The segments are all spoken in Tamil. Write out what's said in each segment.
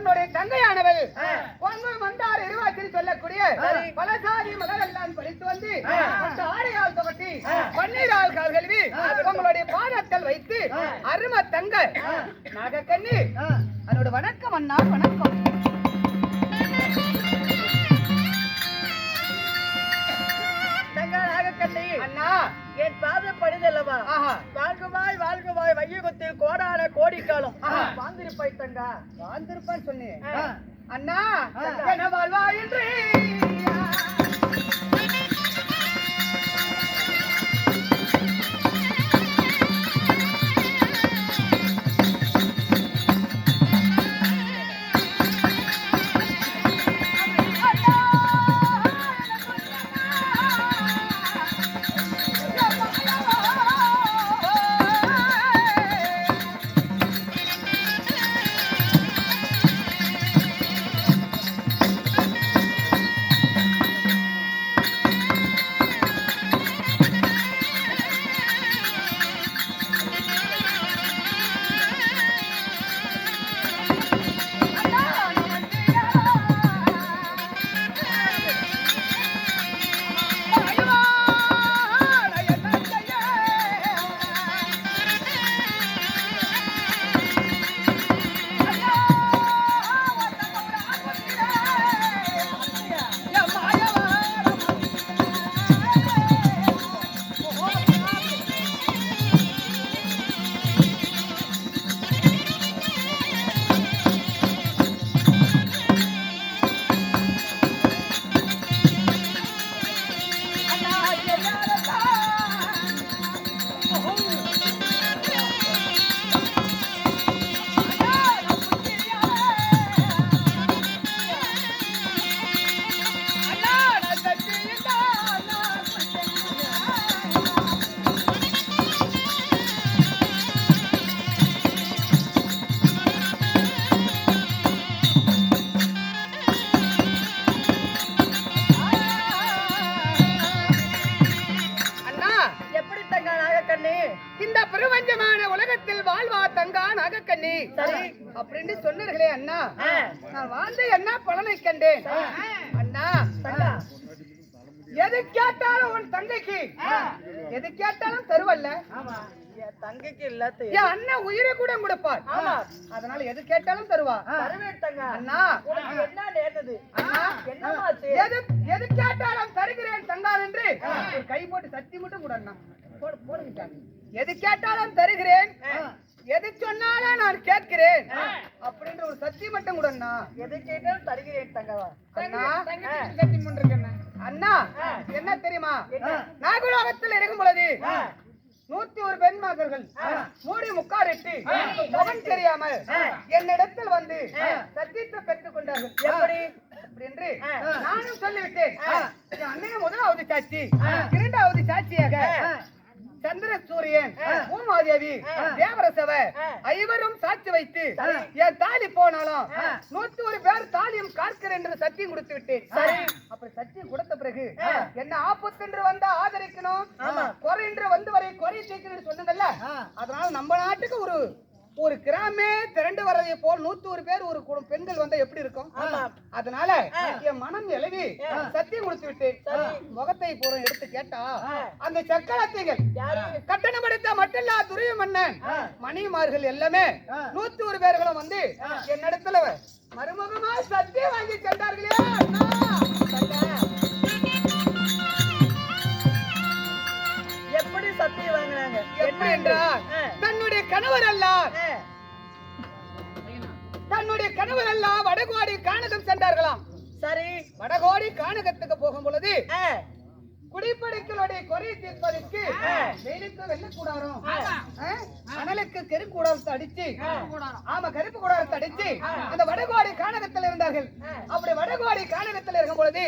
உன்னுடைய தங்கையானவள் பொங்கல் மந்தார் இருவாச்சில் சொல்லக்கூடிய பலசாதி மகளெல்லாம் படித்து வந்து ஆடையால் துவட்டி பன்னீரால் கால் கழுவி உங்களுடைய பாதத்தில் வைத்து அரும தங்க நாகக்கண்ணி அதோட வணக்கம் அண்ணா வணக்கம். அண்ணா என் பாத படிதல்லவா வாழ்குவாய் வாழ்குவாய் வையகத்தில் கோடான கோடிக்காலம் வாழ்ந்திருப்பாய் தங்கா வாழ்ந்திருப்பான்னு சொன்னேன் அண்ணா என வாழ்வா என்று அப்படின்னு சொன்னீர்களே அண்ணா, நான் வாழ்ந்து என்ன பலனை கண்டேன் அண்ணா. எது கேட்டாலும் உன் தங்கைக்கு எது கேட்டாலும் தருவல்ல. தங்கைக்கு இல்ல அண்ணன் உயிரை கூட கொடுப்பார். அதனால எது கேட்டாலும் தருவா. அண்ணா என்ன நேர்ந்தது எது கேட்டாலும் தருகிறேன் தங்கால் என்று ஒரு கை போட்டு சத்தி மட்டும் கூட அண்ணா போடுகிட்டாங்க. எது கேட்டாலும் தருகிறேன், எது சொன்னாலும் நான் கேட்கிறேன் அப்படின்ற ஒரு சத்தி மட்டும் கூட அண்ணா. எது கேட்டாலும் தருகிறேன் தங்கவா. அண்ணா என்ன தெரியுமா, நாகுலோகத்தில் இருக்கும் பொழுது 101 பெண் மகள்கள் மூடி முக்காரிட்டு முகம் தெரியாமல் என்னிடத்தில் வந்து சத்தியத்தை பெற்றுக் கொண்டார்கள். எப்படி என்று நானும் சொல்லிவிட்டேன். அண்ணன் முதலாவது சாட்சி, இரண்டாவது சாட்சியாக சந்திர சூரியன் பூமாதேவி தேவரசவ ஐவரும் சாட்சி வைத்து என் தாலி போனாலும் 101 பேர் தாலியும் காக்கிறேன் என்று சத்தியம் கொடுத்து விட்டேன். அப்படி சத்தியம் கொடுத்த பிறகு என்ன ஆபத்து என்று வந்தா ஆதரிக்கணும், குறை என்று வந்து வரை குறை தீர்க்கணும்னு சொன்னதல்ல. அதனால நம்ம நாட்டுக்கு ஒரு கிராமே திரண்டு வர்றதை போல் 101 பேர் ஒரு பெண்கள் வந்தா எப்படி இருக்கும். அதனால என் மனம் எழுவி சத்தியம் கொடுத்து விட்டேன். முகத்தை பூரம் எடுத்து கேட்டா அந்த சக்கரத்தைகள் கட்டணம் எடுத்த மட்டும் துரிய மன்னன் மணிமார்கள் எல்லாமே 101 பேர்களும் வந்து என்னிடத்துல மருமகமா சத்தியம் வாங்கி சென்றார்களே. எப்படி சத்தியம் வாங்கினாங்க? எப்படி என்றால் தன்னுடைய கணவர் எல்லாம் வடகோடி கானகம் சென்றார்களாம். சரி, வடகோடி கானகத்துக்கு போகும் பொழுது குடிப்படைகளுடைய குறை தீர்ப்பதற்கு வெயிலுக்கு வெள்ள கூடாரம், அனலுக்கு கருப்பு கூடாரத்தை அடிச்சு, கருப்பு கூடாரத்தை அடிச்சு அந்த வடகோடி கானகத்தில் இருந்தார்கள். அப்படி வடகோடி கானகத்தில் இருக்கும் பொழுது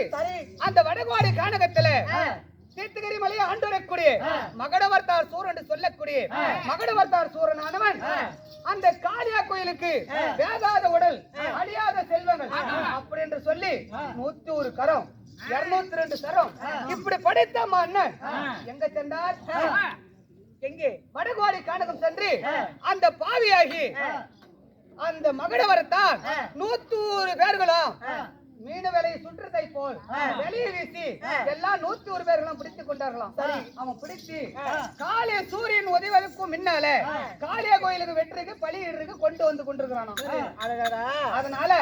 அந்த வடகோடி கானகத்துல தீர்த்தகிரி மலையை ஆண்டு வரக்கூடிய மகடவர்த்தார் சூரன் என்று சொல்லக்கூடிய மகடவர்த்தார் சூரனானவன் அந்த காளியா கோயிலுக்கு வேகாத உடல் அழியாத செல்வங்கள் அப்படி என்று சொல்லி 101 கரம் 202 சரம் இப்படி படைத்த மன்னன் எங்க சென்றார்? எங்கே? வடகோடி கானகம் சென்று அந்த பாவியாகி அந்த மகடவரத்தான் 101 பேர்களும் மீன வேலையை சுற்றத்தை போல் வெளியே வீசி எல்லாம் 101 பேர்களும் பிடித்துக் கொண்டார்களாம். அவன் பிடித்து காலைய சூரியன் உதவுவதற்கும் முன்னால காளியா கோயிலுக்கு வெற்றிக்கு பலியிடுறதுக்கு கொண்டு வந்து கொண்டிருக்கிறானோ. அதனால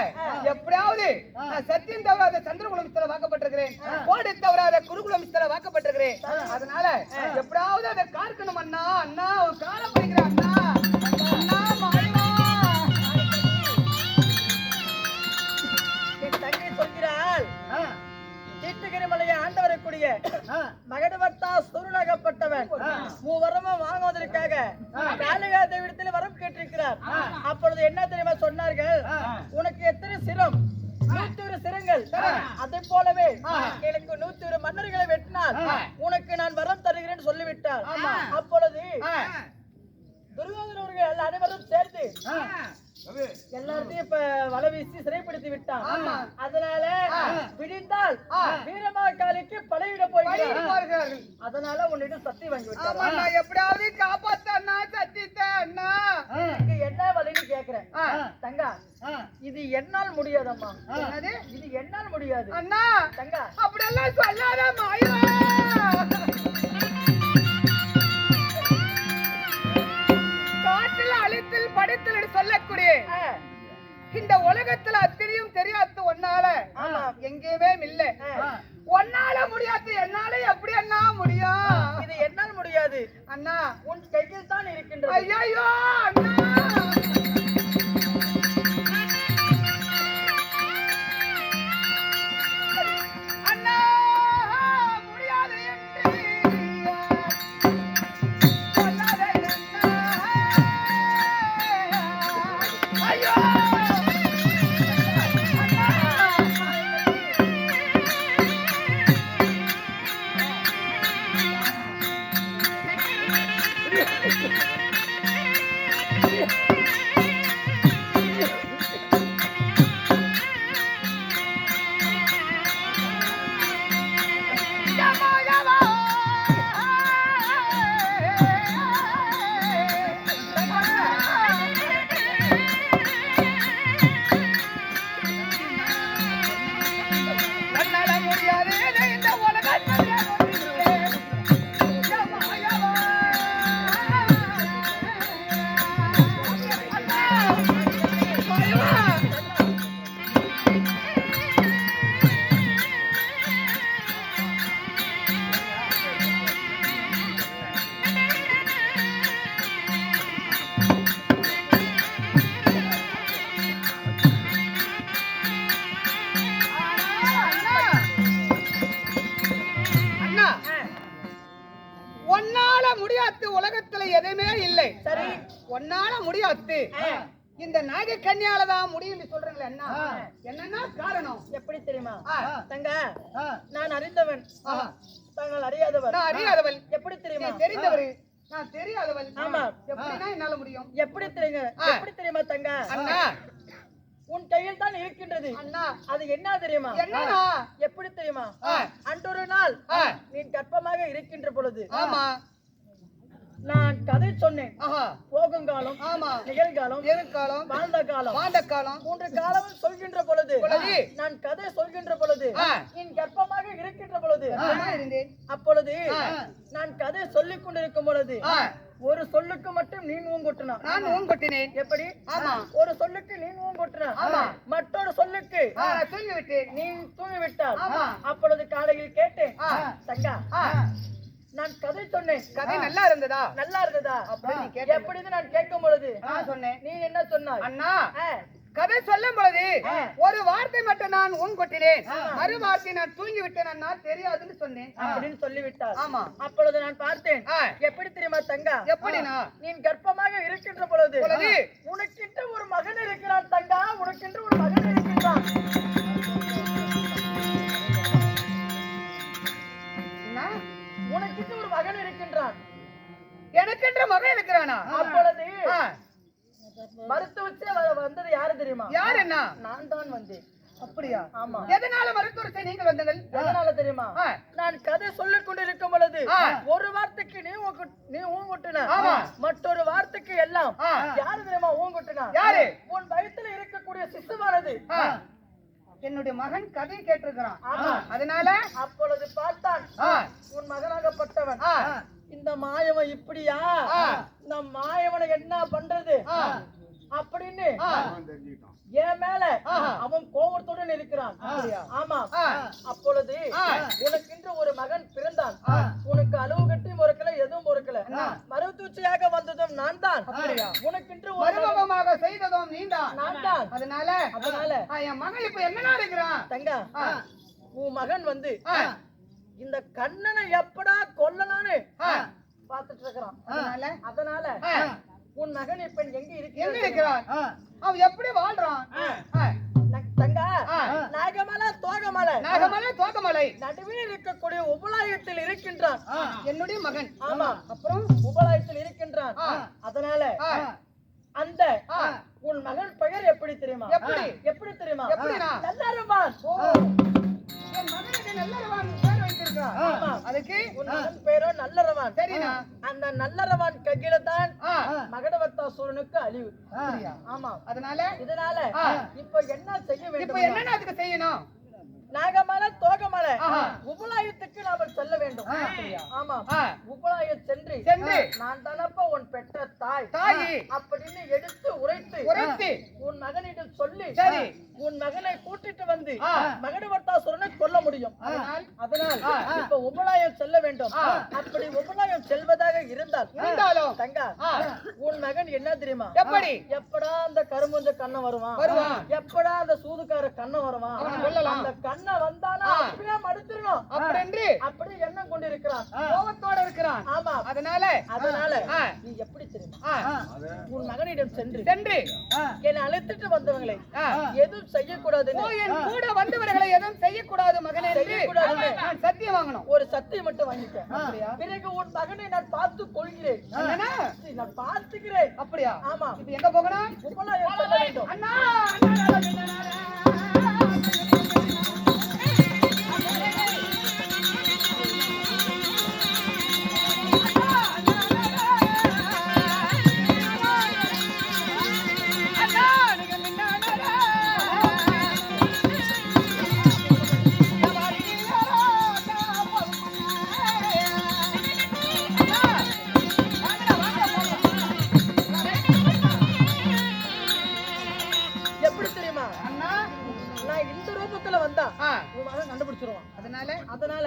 எப்படியாவது நான் சத்தியம் தவறாத சந்திரகுலமிஸ்தல வாக்கப்பட்டிருக்கிறேன், கோடி தவறாத குருகுலமிஸ்தல வாக்கப்பட்டிருக்கிறேன். அதனால எப்படியாவது அதை காக்கணும் அண்ணா. அண்ணா அவன் கால படிக்கிற அண்ணா. அண்ணா மாயவா தீட்டுகிரிமலையை ஆண்டவரக்கூடிய மகடவர்த்தா சூரனாகப்பட்டவன் மூவரமும் வாங்குவதற்காக காளிகா தேவிடத்தில் வரம் கேட்டிருக்கிறார். அப்பொழுது என்ன தெரியுமா சொன்னார்கள், உனக்கு எத்தனை சிரம்? 101 சிரங்கள். அதை போலவே எனக்கு 101 மன்னர்களை வெட்டினால் உனக்கு நான் வரம் தருகிறேன் சொல்லிவிட்டார். அப்பொழுது துரியோதனர்கள் அனைவரும் சேர்ந்து எல்லாத்தையும் இப்ப வலை வீசி சிறைப்படுத்தி விட்டான். அதனால விடிந்தால் வீரமாகாளிக்கு படையிட போகிறார்கள். அதனால உன்னிடம் சத்தி வாங்கி விட்டான். எப்படியாவது காப்பாத்தா சத்தித்த அண்ணா. என்ன வழின்னு கேக்குறேன் தங்கா. இது என்னால் முடியாதம்மா. இது என்னால் முடியாது அண்ணா. தங்கா அப்படியெல்லாம் சொல்லாத மாயா. அழித்தில் படைத்தல் சொல்லக்கூடிய இந்த உலகத்துல அத்தனையும் தெரியாது ஒன்னால எங்கேயுமே இல்ல. ஒன்னால முடியாது, என்னால எப்படி அண்ணா முடியும்? இது என்னால் முடியாது அண்ணா. உன் கையில் தான் இருக்கின்றது. ஐயோ அண்ணா. உலகத்துல எதுவுமே இல்லை. சரி, ஒன்னால முடியாது. இந்த நாக கன்னியாலதான் முடியும் சொல்றீங்களே அண்ணா. என்னன்னா காரணம் எப்படி தெரியுமா தங்க? நான் அறிந்தவன், தாங்கள் அறியாதவர். நான் அறியாதவள். எப்படி தெரியுமா? தெரிந்தவர். நான் தெரியாதவள். ஆமா. எப்படின்னா என்னால முடியும்? எப்படி தெரியுங்க? எப்படி தெரியுமா தங்க? அண்ணா உன் கையில் தான் இருக்கின்றது அண்ணா. அது என்ன தெரியுமா? என்னன்னா எப்படி தெரியுமா? அன்றொரு நாள் நீ கர்ப்பமாக இருக்கின்ற பொழுது நான் கதை சொன்னேன். போகுங்காலம், நிகழ்காலம், எதிர்காலம், வாழ்ந்த காலம், 3 காலம் சொல்கின்ற பொழுது, நான் கதை சொல்கின்ற பொழுது, என் கர்ப்பமாக இருக்கின்ற பொழுது, அப்பொழுது நான் கதை சொல்லிக் கொண்டிருக்கும் பொழுது ஒரு சொல்லுக்கு மட்டும் நீ ஊங்கொட்டினா. நான் ஊங்கொட்டினேன். எப்படி? ஆமா. ஒரு சொல்லுக்கு நீ ஊங்கொட்டினா. ஆமா. மற்றொரு சொல்லுக்கு தூங்கிவிட்டேன். நீ தூங்கிவிட்டால். அப்பொழுது காலையில் கேட்டேன், தங்கா நான் கதை சொன்னேன். கதை நல்லா இருந்ததா? நல்லா இருந்ததா? எப்படின்னு நான் கேட்கும் பொழுது சொன்னேன். நீ என்ன சொன்னாய்? அண்ணா கதை சொல்லும் பொழுது ஒரு வார்த்தை மட்டும் நான் ஊங்கொட்டினேன், மறு வார்த்தை நான் தூங்கி விட்டேன் அண்ணா, தெரியாதுன்னு சொன்னேன் அப்படின்னு சொல்லிவிட்டார். ஆமா. அப்பொழுது நான் பார்த்தேன். எப்படி தெரியுமா தங்கா? எப்படினா நீ கர்ப்பமாக இருக்கின்ற பொழுது உனக்கிட்ட ஒரு மகன் இருக்கிறான் தங்கா. உனக்கென்று ஒரு மகன் இருக்கின்றான். உனக்கிட்ட ஒரு மகன் இருக்கின்றான். எனக்கென்ற மகன் இருக்கிறானா? அப்பொழுது மருத்துவ வந்தது யாரு தெரியுமா? யார்? என்ன? நான் தான் வந்தேன். அப்படியா? ஆமா. எதனால மருத்துவத்தை நீங்கள் வந்தீர்கள்? எதனால தெரியுமா? நான் கதை சொல்லிக் கொண்டிருக்கும் பொழுது ஒரு வார்த்தைக்கு நீ ஊங்குட்டின, மற்றொரு வார்த்தைக்கு எல்லாம் யாரு தெரியுமா ஊங்குட்டினா? யாரு? உன் வயித்துல இருக்கக்கூடிய சிசுவானது என்னுடைய மகன் கதை கேட்டிருக்கிறான். அதனால அப்பொழுது பார்த்தான் உன் மகனாகப்பட்டவன் இந்த மாயவன் இப்படியா, இந்த மாயவனை என்ன பண்றது அப்படின்னு என் மேல அவன் கோபத்துடன் இருக்கிறான். ஆமா. அப்பொழுது உனக்கென்று ஒரு மகன் பிறந்தான். உனக்கு அளவு கட்டி பொறுக்கல, எதுவும் பொறுக்கல. மருத்துவச்சியாக வந்ததும் நான் தான். உனக்கென்று மருமகமாக செய்ததும் நீதான். நான் தான். அதனால என் மகன் இப்ப என்ன இருக்கிறான்? தங்க, உன் மகன் வந்து இந்த கண்ணனை எப்படா கொல்லலான்னு பாத்துட்டு இருக்கிறான். அதனால உன் மகன் இப்ப எங்க இருக்கிறான்? அவன் எப்படி வாழ்றான்? தங்க, நாகமலை தோகமலை நடுவில் இருக்கக்கூடிய உபலாயத்தில் இருக்கின்றான் என்னுடைய மகன். ஆமா. அப்புறம் உபலாயத்தில் இருக்கின்றான். அதனால அந்த உன் மகன் பெயர் எப்படி தெரியுமா? எப்படி தெரியுமா? நல்லரவான். என் மகனுக்கு நல்லரவான் பேர் வைத்திருக்கான். அதுக்கு உன் மகன் பேரோ நல்லரவான். சரிண்ணா. அந்த நல்லரவான் கையில தான் மகடவத்தாசூரனுக்கு அழிவு. ஆமா. இதனால இப்ப என்ன செய்ய வேண்டும்? இப்ப என்ன அதுக்கு செய்யணும்? நாகமலை தோகமலை உபலாயத்துக்கு நாம செல்ல வேண்டும். ஆமா. உபலாயம் சென்று நான் தானப்பா உன் பெற்ற தாய் அப்படின்னு எடுத்து உரைத்து உன் மகனிடம் சொல்லி உன் மகனை கூட்டிட்டு வந்து மகடவத்தாசுரனை கொல்ல முடியும். அதனால் இப்ப உபலாயம் செல்ல வேண்டும். அப்படி உபலாயம் செல்வதாக இருந்தாலும் தங்கா, உன் மகன் என்ன தெரியுமா? எப்படா அந்த கரும்புஞ்ச கண்ணன் வருவான், எப்படா அந்த சூதுக்கார கண்ணன் வருவான், அந்த கண்ணை வந்தானா அப்படியே மடுத்துறணும் அப்படி எண்ணம் கொண்டிருக்கிறான், கோபத்தோட இருக்கிறான். ஆமா. அதனால நீ எப்படி தெரியுமா? உன் மகனிடம் சென்று என்னை அழைத்துட்டு வந்தவங்களை எதுவும் செய்யக்கூடாது, கூட வந்தவர்களை எதுவும் செய்யக்கூடாது மகனே, செய்யக்கூடாது சத்தியம் வாங்கணும். ஒரு சத்தியம் மட்டும் வாங்கிக்க. பிறகு உன் மகனை நான் பார்த்து கொள்கிறேன், நான் பார்த்துக்கிறேன். அப்படியா? ஆமா. இப்ப எங்க போகணும்? உபலாயம் செல்ல வேண்டும். அண்ணா அதனால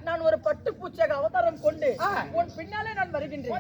நான் ஒரு பட்டு பூச்சியாக அவதாரம் கொண்டு உன் பின்னாலே நான் வருகின்றேன்.